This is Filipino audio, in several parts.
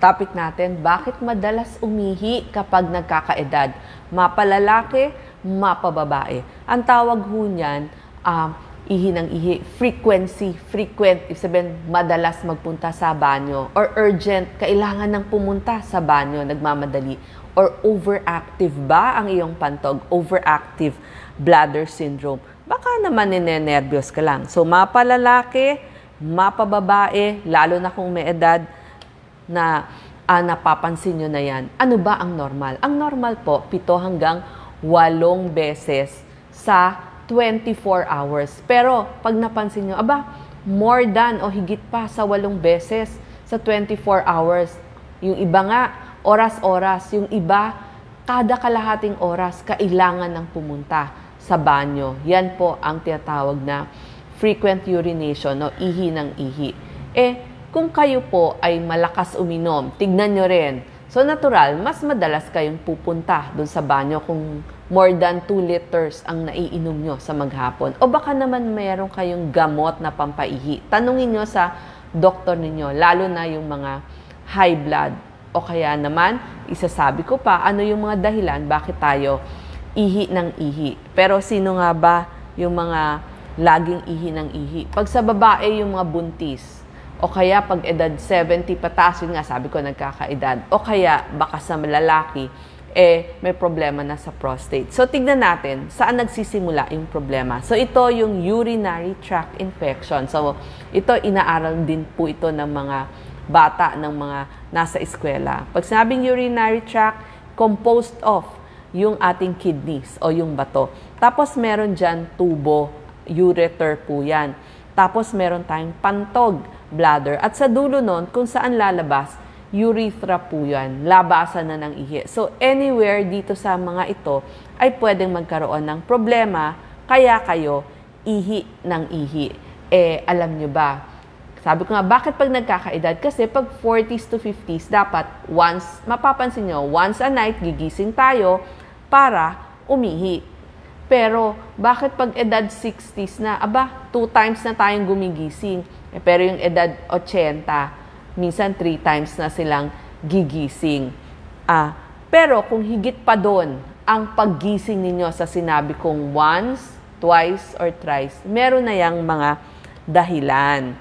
Topic natin, bakit madalas umihi kapag nagkakaedad? Mapalalaki, mapababae. Ang tawag ho niyan, ihi ng ihi. Frequency, frequent, ibig sabihin madalas magpunta sa banyo. Or urgent, kailangan ng pumunta sa banyo, nagmamadali. Or overactive ba ang iyong pantog? Overactive bladder syndrome. Baka naman ninenervyos ka lang. So, mapalalaki, mapababae, lalo na kung may edad, na napapansin nyo na yan. Ano ba ang normal? Ang normal po, 7 hanggang 8 beses sa 24 hours. Pero pag napansin nyo, more than o higit pa sa 8 beses sa 24 hours. Yung iba nga, oras-oras. Yung iba, kada kalahating oras, kailangan ng pumunta sa banyo. Yan po ang tinatawag na frequent urination o ihi ng ihi. Kung kayo po ay malakas uminom, tignan nyo rin. So natural, mas madalas kayong pupunta doon sa banyo kung more than 2 liters ang naiinom nyo sa maghapon. O baka naman mayroon kayong gamot na pampaihi. Tanungin nyo sa doktor ninyo, lalo na yung mga high blood. O kaya naman, isasabi ko pa, ano yung mga dahilan bakit tayo ihi ng ihi. Pero sino nga ba yung mga laging ihi ng ihi? Pag sa babae, yung mga buntis. O kaya pag edad 70 pataas, yun nga sabi ko nagkakaedad. O kaya baka sa lalaki, may problema na sa prostate. So tignan natin saan nagsisimula yung problema. So ito yung urinary tract infection. So ito inaaral din po ito ng mga bata, ng mga nasa eskwela. Pag sinabing urinary tract, composed of yung ating kidneys o yung bato. Tapos meron dyan tubo, ureter po yan. Tapos meron tayong pantog, bladder. At sa dulo nun, kung saan lalabas, urethra po yan. Labasan na ng ihi. So, anywhere dito sa mga ito ay pwedeng magkaroon ng problema, kaya kayo ihi ng ihi. Alam nyo ba? Sabi ko nga, bakit pag nagkakaedad? Kasi pag 40s to 50s, dapat mapapansin nyo, once a night, gigising tayo para umihi. Pero, bakit pag edad 60s na, 2 times na tayong gumigising? Pero yung edad 80, minsan 3 times na silang gigising. Pero kung higit pa doon, ang paggising ninyo sa sinabi kong once, twice, or thrice, meron na yang mga dahilan.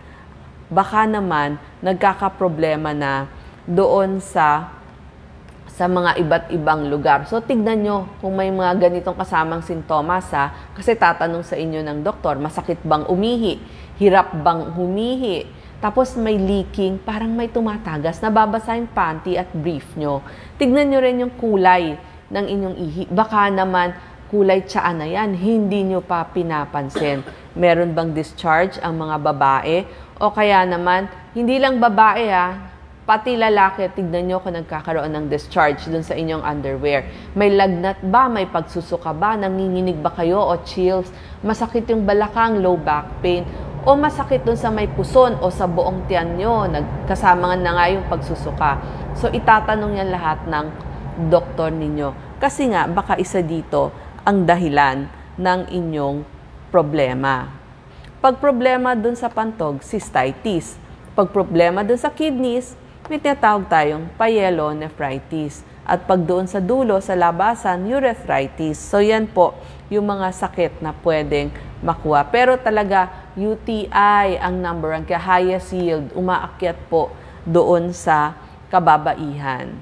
Baka naman, nagkakaproblema na doon sa mga iba't ibang lugar. So, tignan nyo kung may mga ganitong kasamang sintomas, kasi tatanong sa inyo ng doktor, masakit bang umihi? Hirap bang humihi? Tapos may leaking, parang may tumatagas, nababasa yung panty at brief nyo. Tignan nyo rin yung kulay ng inyong ihi. Baka naman kulay tsaa na yan, hindi nyo pa pinapansin. Meron bang discharge ang mga babae? O kaya naman, hindi lang babae pati lalaki, tignan nyo kung nagkakaroon ng discharge dun sa inyong underwear. May lagnat ba? May pagsusuka ba? Nanginginig ba kayo? O chills? Masakit yung balakang, low back pain? O masakit dun sa may puson o sa buong tiyan nyo? Nagkasama na nga yung pagsusuka. So, itatanong yan lahat ng doktor ninyo. Kasi nga, baka isa dito ang dahilan ng inyong problema. Pag problema dun sa pantog, cystitis. Pag problema dun sa kidneys, may tinatawag tayong pyelonephritis. At pag doon sa dulo, sa labasan, urethritis. So yan po yung mga sakit na pwedeng makuha. Pero talaga, UTI ang number 1, kaya highest yield, umaakyat po doon sa kababaihan.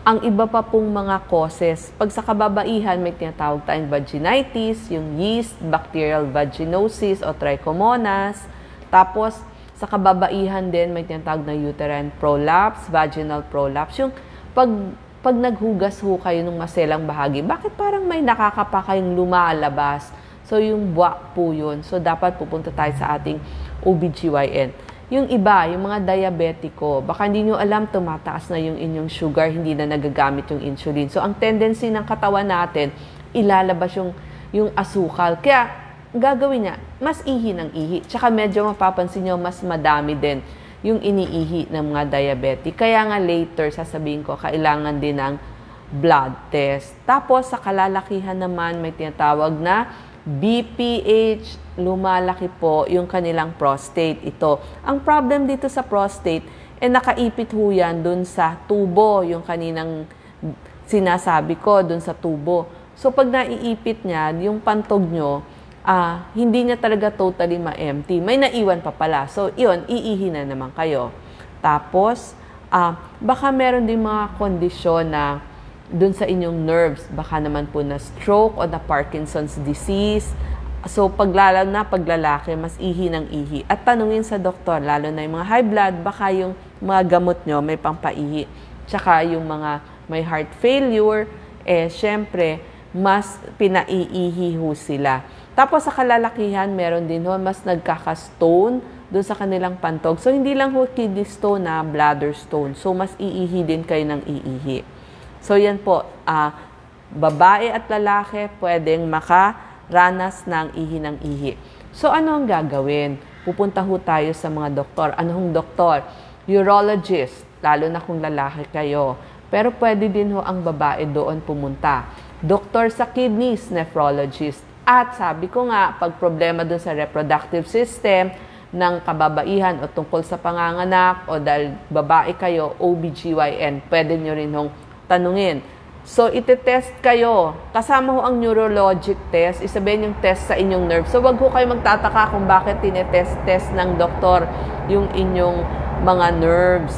Ang iba pa pong mga causes, pag sa kababaihan, may tinatawag tayong vaginitis, yung yeast, bacterial vaginosis o trichomonas. Tapos, sa kababaihan din, may tinatawag na uterine prolapse, vaginal prolapse. Yung pag naghugas ho kayo ng maselang bahagi, bakit parang may nakakapa kayong lumalabas? So, yung buwak po yun. So, dapat pupunta tayo sa ating OBGYN. Yung iba, yung mga diabetiko, baka hindi nyo alam, tumataas na yung inyong sugar, hindi na nagagamit yung insulin. So, ang tendency ng katawan natin, ilalabas yung asukal. Kaya, gagawin niya, mas ihi ng ihi. Tsaka medyo mapapansin nyo, mas madami din yung iniihi ng mga diabetic. Kaya nga later, sasabihin ko, kailangan din ng blood test. Tapos, sa kalalakihan naman, may tinatawag na BPH, lumalaki po yung kanilang prostate. Ito. Ang problem dito sa prostate, nakaipit ho yan dun sa tubo, yung kaninang sinasabi ko, dun sa tubo. So, pag naiipit niya, yung pantog nyo, hindi niya talaga totally ma-empty. May naiwan pa pala. So, yun, iihi na naman kayo. Tapos, baka meron din mga kondisyon na dun sa inyong nerves. Baka naman po na stroke o na Parkinson's disease. So, lalo na paglalaki, mas ihi ng ihi. At tanungin sa doktor, lalo na yung mga high blood, baka yung mga gamot nyo may pampaihi. Tsaka yung mga may heart failure, syempre, mas pinaiihi ho sila. Tapos sa kalalakihan, meron din ho, mas nagkaka-stone doon sa kanilang pantog. So, hindi lang ho kidney stone na bladder stone. So, mas iihi din kayo ng iihi. So, yan po, babae at lalaki pwedeng makaranas ng ihi ng ihi. So, ano ang gagawin? Pupunta ho tayo sa mga doktor. Ano hong doktor? Urologist, lalo na kung lalaki kayo. Pero pwede din ho ang babae doon pumunta. Doktor sa kidneys, nephrologist. At sabi ko nga, pag problema doon sa reproductive system ng kababaihan o tungkol sa panganganak o dahil babae kayo, OBGYN, pwede nyo rin hong tanungin. So, itetest kayo. Kasama ho ang neurologic test. Isabihin yung test sa inyong nerve. So, wag ho kayo magtataka kung bakit tinetest ng doktor yung inyong mga nerves.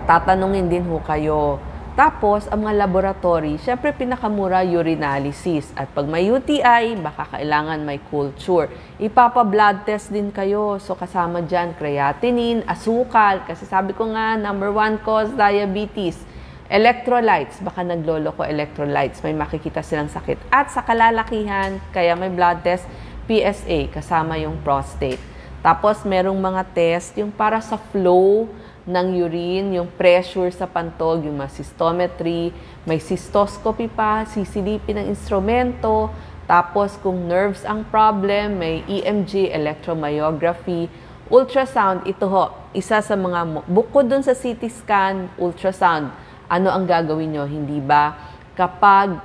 Tatanungin din ho kayo. Tapos, ang mga laboratory, syempre pinakamura urinalysis. At pag may UTI, baka kailangan may culture. Ipapa-blood test din kayo. So, kasama dyan, creatinine, asukal. Kasi sabi ko nga, number 1 cause, diabetes. Electrolytes, baka nagloloko electrolytes. May makikita silang sakit. At sa kalalakihan, kaya may blood test, PSA, kasama yung prostate. Tapos, merong mga test, yung para sa flow ng urine, yung pressure sa pantog, yung cystometry, may cystoscopy pa, sisilipin ng instrumento, tapos kung nerves ang problem, may EMG, electromyography, ultrasound, ito ho, isa sa mga, bukod dun sa CT scan, ultrasound, ano ang gagawin nyo? Hindi ba kapag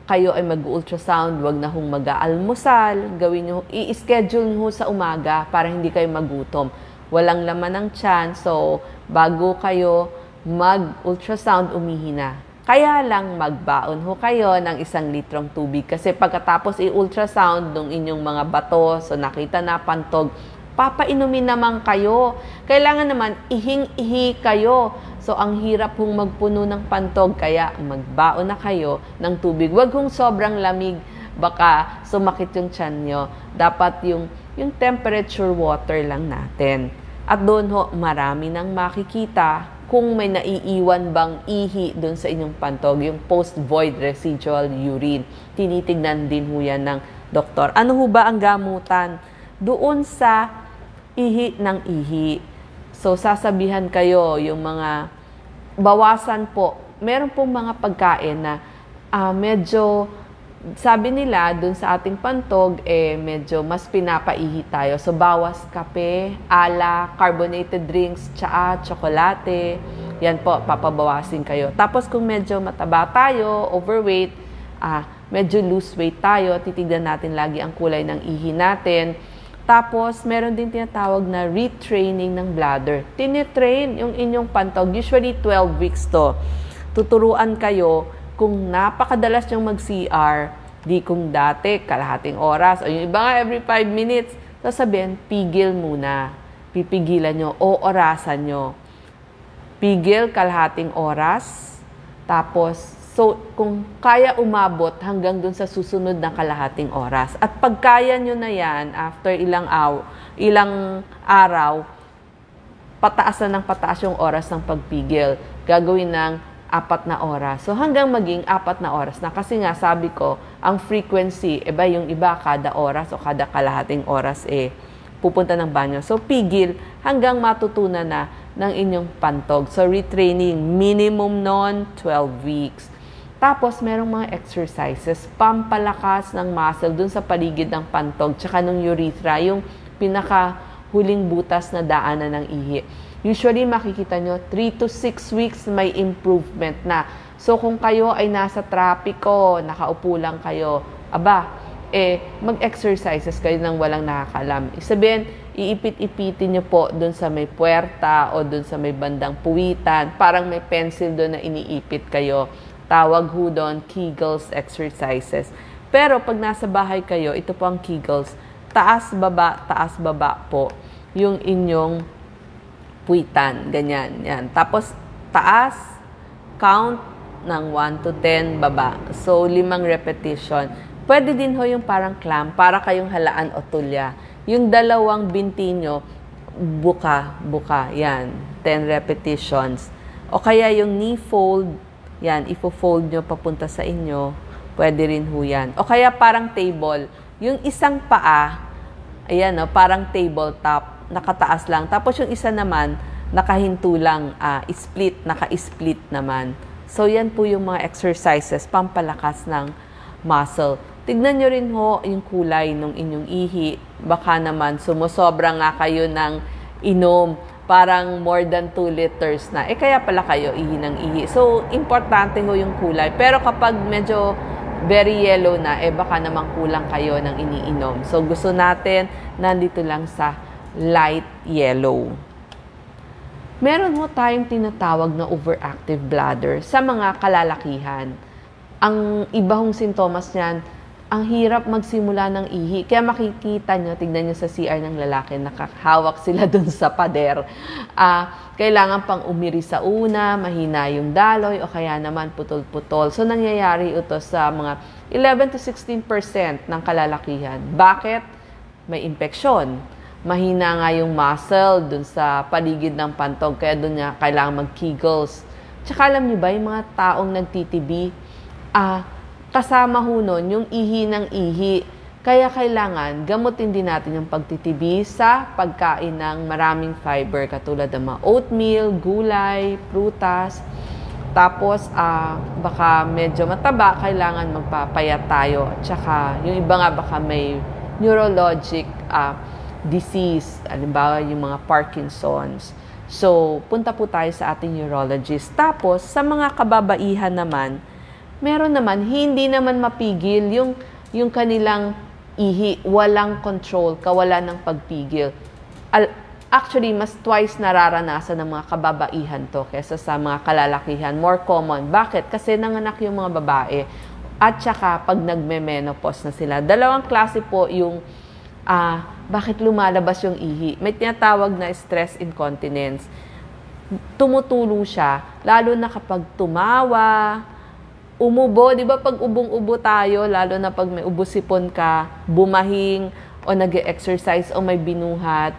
kayo ay mag-ultrasound, wag na hong mag-aalmusal, gawin nyo, i-schedule nyo sa umaga para hindi kayo magutom. Walang laman ng tiyan, so bago kayo mag-ultrasound, umihi na. Kaya lang magbaon ho kayo ng 1 litrong tubig kasi pagkatapos i-ultrasound ng inyong mga bato, so nakita na pantog, papainumin naman kayo. Kailangan naman ihing-ihi kayo. So ang hirap hong magpuno ng pantog, kaya magbaon na kayo ng tubig. Huwag hong sobrang lamig, baka sumakit yung tiyan nyo. Dapat yung temperature water lang natin. At doon ho, marami nang makikita kung may naiiwan bang ihi doon sa inyong pantog, yung post-void residual urine. Tinitignan din ho yan ng doktor. Ano ho ba ang gamutan doon sa ihi ng ihi? So, sasabihan kayo yung mga bawasan po. Meron pong mga pagkain na medyo sabi nila, dun sa ating pantog, medyo mas pinapaihi tayo. So, bawas kape, alak, carbonated drinks, tsaa, tsokolate. Yan po, papabawasin kayo. Tapos, kung medyo mataba tayo, overweight, medyo loose weight tayo, titignan natin lagi ang kulay ng ihi natin. Tapos, meron din tinatawag na retraining ng bladder. Tinitrain yung inyong pantog. Usually, 12 weeks to. Tuturuan kayo kung napakadalas niyong mag-CR, di kung dati, kalahating oras, o yung iba nga every 5 minutes, sasabihin, pigil muna. Pipigilan nyo o orasan nyo. Pigil, kalahating oras, tapos, so, kung kaya umabot hanggang dun sa susunod na kalahating oras. At pag kaya nyo na yan, after ilang araw, pataas na ng pataas yung oras ng pagpigil. Gagawin ng 4 na oras. So, hanggang maging 4 na oras na. Kasi nga, sabi ko, ang frequency, yung iba kada oras o kada kalahating oras, pupunta ng banyo. So, pigil hanggang matutunan na ng inyong pantog. So, retraining, minimum non 12 weeks. Tapos, merong mga exercises, pampalakas ng muscle dun sa paligid ng pantog, tsaka ng urethra, yung pinakahuling butas na daanan ng ihi. Usually, makikita nyo, 3 to 6 weeks may improvement na. So, kung kayo ay nasa trapiko, nakaupo lang kayo, mag-exercises kayo nang walang nakakalam. Sabihin, iipit-ipitin nyo po dun sa may puwerta o dun sa may bandang puwitan. Parang may pencil doon na iniipit kayo. Tawag ho doon, Kegels exercises. Pero pag nasa bahay kayo, ito po ang Kegels. Taas, baba po yung inyong puwitan. Ganyan. Yan. Tapos, taas, count ng 1 to 10, baba. So, 5 repetition. Pwede din ho yung parang clam, para kayong halaan o tulya. Yung 2 binti nyo, buka. Yan. 10 repetitions. O kaya yung knee fold, yan, ifo-fold nyo papunta sa inyo. Pwede rin ho yan. O kaya parang table. Yung isang paa, ayan, no, parang tabletop, nakataas lang. Tapos yung isa naman, nakahinto lang, naka-split naman. So, yan po yung mga exercises, pampalakas ng muscle. Tignan nyo rin ho yung kulay ng inyong ihi. Baka naman sumusobra nga kayo ng inom. Parang more than 2 liters na. Kaya pala kayo ihi ng ihi. So, importante ho yung kulay. Pero kapag medyo very yellow na, baka naman kulang kayo ng iniinom. So, gusto natin nandito lang sa light yellow. Meron ho tayong tinatawag na overactive bladder sa mga kalalakihan. Ang iba hong sintomas niyan, ang hirap magsimula ng ihi. Kaya makikita nyo, tignan nyo sa CR ng lalaki, nakahawak sila dun sa pader. Kailangan pang umiri sa una, mahina yung daloy, o kaya naman putol-putol. So, nangyayari ito sa mga 11 to 16% ng kalalakihan. Bakit? May impeksyon. Mahina nga yung muscle dun sa paligid ng pantog, kaya dun nga kailangan mag-Kegels. Tsaka alam nyo ba, yung mga taong nagtitibi, kasama ho nun yung ihi ng ihi. Kaya kailangan gamutin din natin yung pagtitibi sa pagkain ng maraming fiber katulad ng mga oatmeal, gulay, prutas. Tapos, baka medyo mataba, kailangan magpapayat tayo. Tsaka, yung iba nga baka may neurologic disease, halimbawa yung mga Parkinson's. So, punta po tayo sa ating neurologist. Tapos, sa mga kababaihan naman, meron naman, hindi naman mapigil yung kanilang ihi, walang control, kawalan ng pagpigil. Actually, mas twice nararanasan ng mga kababaihan to kaysa sa mga kalalakihan. More common. Bakit? Kasi nanganak yung mga babae. At saka, pag nagme-menopause na sila. 2 klase po yung bakit lumalabas yung ihi. May tinatawag na stress incontinence. Tumutulo siya, lalo na kapag tumawa, umubo, di ba pag ubong-ubo tayo, lalo na pag may ubo-sipon ka, bumahing, o nag-exercise, o may binuhat.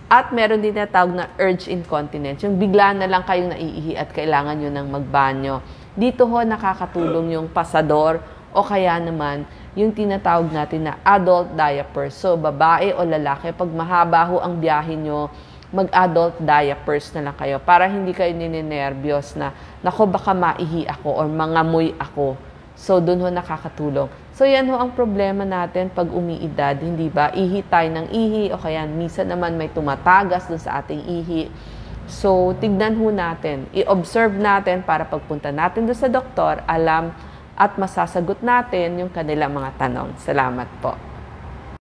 At meron din na tawag na urge incontinence, yung bigla na lang kayong naiihi at kailangan nyo ng magbanyo. Dito ho nakakatulong yung pasador, o kaya naman yung tinatawag natin na adult diapers. So, babae o lalaki, pag mahaba ho ang biyahe nyo, mag-adult diapers na lang kayo para hindi kayo ninenervyos na, nako baka maihi ako or mangamoy ako. So, dun ho nakakatulong. So, yan ho ang problema natin pag umiidad, hindi ba? Ihi tayo ng ihi o kaya minsan naman may tumatagas dun sa ating ihi. So, tignan ho natin, i-observe natin para pagpunta natin dun sa doktor, alam at masasagot natin yung kanilang mga tanong. Salamat po.